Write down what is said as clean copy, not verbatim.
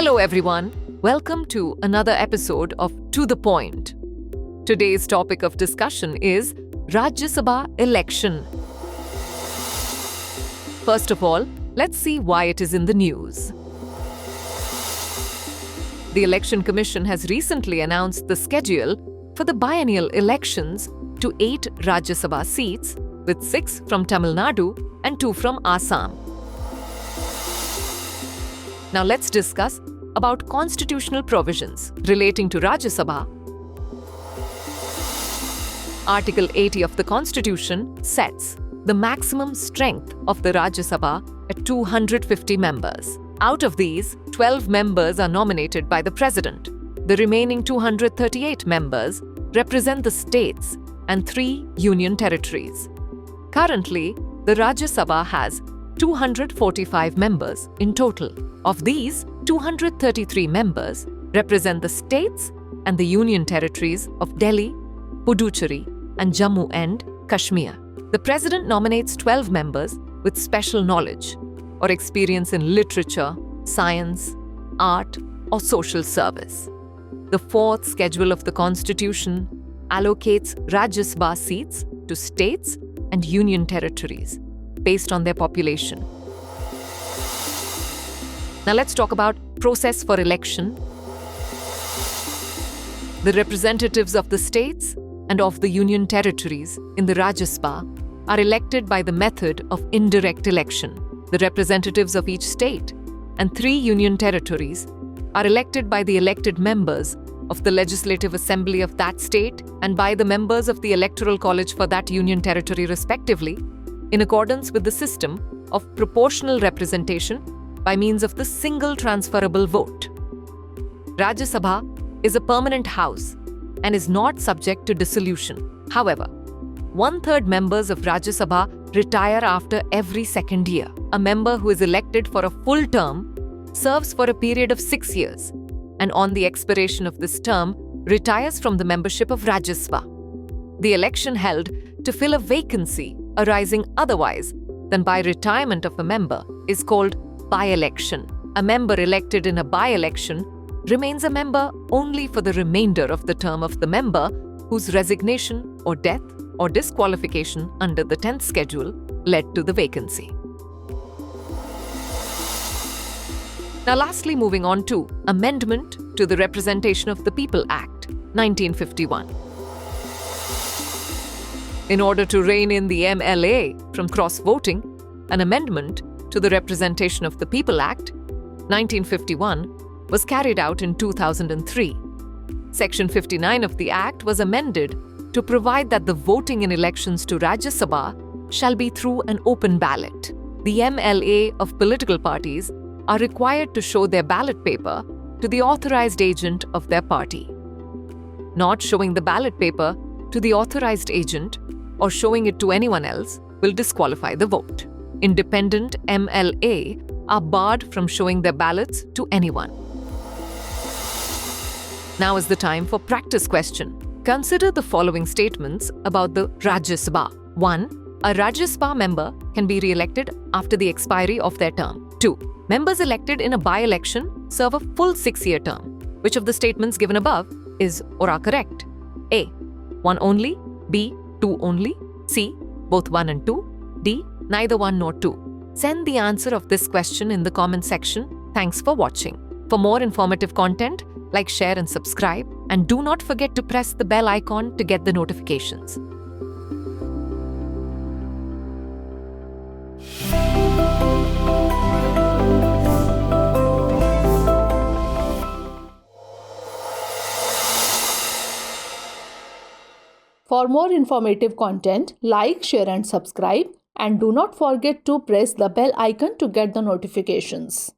Hello everyone, welcome to another episode of To the Point. Today's topic of discussion is Rajya Sabha Election. First of all, let's see why it is in the news. The Election Commission has recently announced the schedule for the biennial elections to 8 Rajya Sabha seats, with 6 from Tamil Nadu and 2 from Assam. Now let's discuss about constitutional provisions relating to Rajya Sabha. Article 80 of the Constitution sets the maximum strength of the Rajya Sabha at 250 members. Out of these, 12 members are nominated by the President. The remaining 238 members represent the states and 3 union territories. Currently, the Rajya Sabha has 245 members in total. Of these, 233 members represent the states and the union territories of Delhi, Puducherry, and Jammu and Kashmir. The President nominates 12 members with special knowledge or experience in literature, science, art, or social service. The fourth schedule of the Constitution allocates Rajya Sabha seats to states and union territories based on their population. Now let's talk about process for election. The representatives of the states and of the union territories in the Rajya Sabha are elected by the method of indirect election. The representatives of each state and 3 union territories are elected by the elected members of the Legislative Assembly of that state and by the members of the Electoral College for that union territory respectively, in accordance with the system of proportional representation by means of the single transferable vote. Rajya Sabha is a permanent house and is not subject to dissolution. However, 1/3 members of Rajya Sabha retire after every second year. A member who is elected for a full term serves for a period of 6 years and on the expiration of this term retires from the membership of Rajya Sabha. The election held to fill a vacancy arising otherwise than by retirement of a member is called by-election. A member elected in a by-election remains a member only for the remainder of the term of the member whose resignation or death or disqualification under the 10th schedule led to the vacancy. Now lastly, moving on to Amendment to the Representation of the People Act, 1951. In order to rein in the MLA from cross-voting, an amendment to the Representation of the People Act, 1951, was carried out in 2003. Section 59 of the Act was amended to provide that the voting in elections to Rajya Sabha shall be through an open ballot. The MLA of political parties are required to show their ballot paper to the authorized agent of their party. Not showing the ballot paper to the authorized agent or showing it to anyone else will disqualify the vote. Independent MLA are barred from showing their ballots to anyone. Now is the time for practice question. Consider the following statements about the Rajya Sabha. 1. A Rajya Sabha member can be re-elected after the expiry of their term. 2. Members elected in a by-election serve a full 6-year term. Which of the statements given above is or are correct? A. 1 only. B. 2 only. C. Both 1 and 2. D. Neither 1 nor 2. Send the answer of this question in the comment section. Thanks for watching. For more informative content, like, share and subscribe, and do not forget to press the bell icon to get the notifications. For more informative content, like, share and subscribe, and do not forget to press the bell icon to get the notifications.